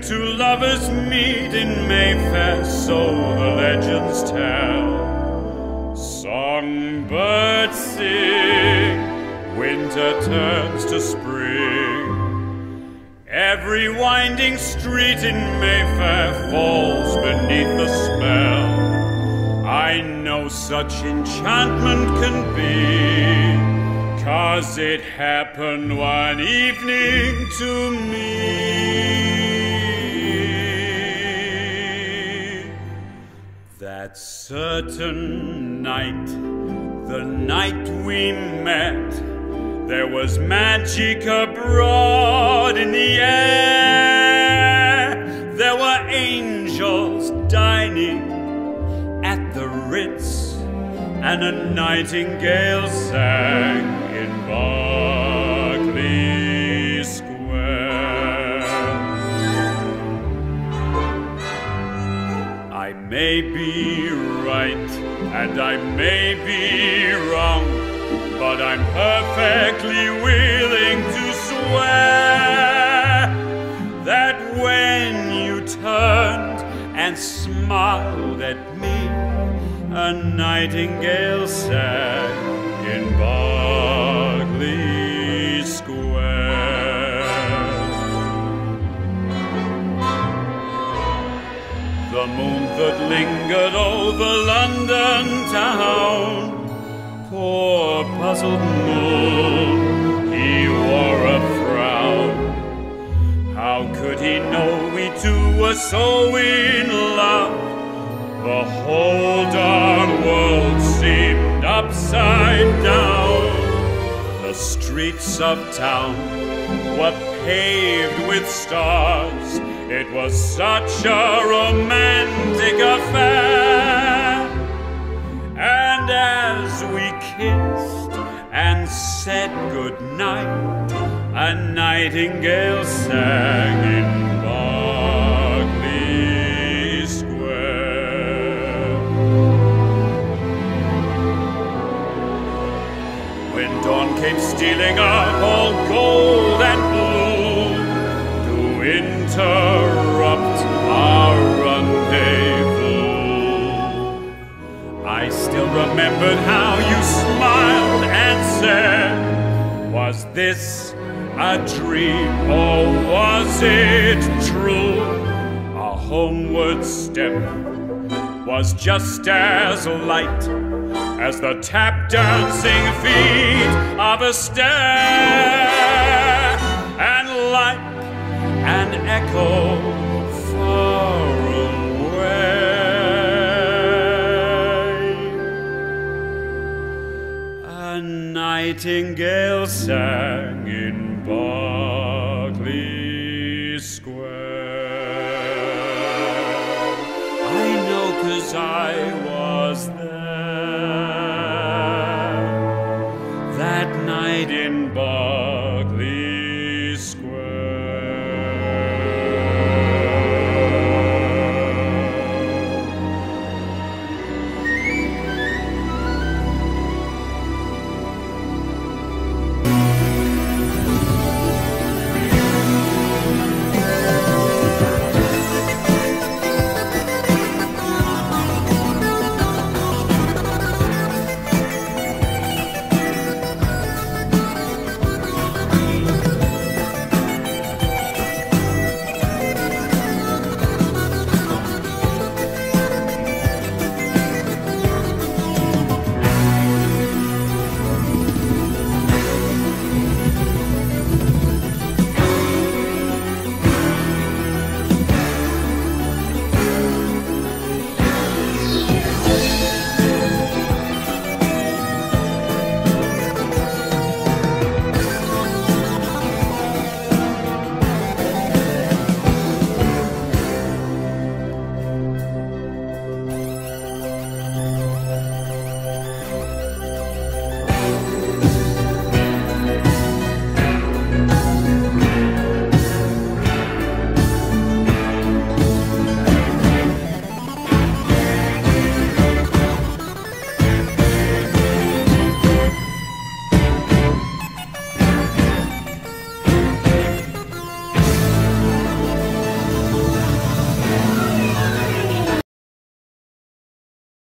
two lovers meet in Mayfair, so the legends tell. Songbirds sing, winter turns to spring. Every winding street in Mayfair falls beneath the spell. I know such enchantment can be, 'cause it happened one evening to me. That certain night, the night we met, there was magic abroad in the air. There were angels dining at the Ritz, and a nightingale sang in Berkeley Square. I may be right and I may be wrong, but I'm perfectly willing to swear that when you turned and smiled at me, a nightingale sang in Berkeley Square. The moon that lingered over London town, poor puzzled moon, he wore a frown. How could he know we two were so in love? The whole darn world seemed upside down. The streets of town were paved with stars. It was such a romantic affair. And as we kissed and said goodnight, a nightingale sang in Berkeley Square. When dawn came stealing up, all gold and blue, to interrupt our rendezvous, I still remembered how you smiled and said, was this a dream or was it true? Our homeward step was just as light as the tap dancing feet of a stair, and like an echo far away, a nightingale sang in Berkeley Square.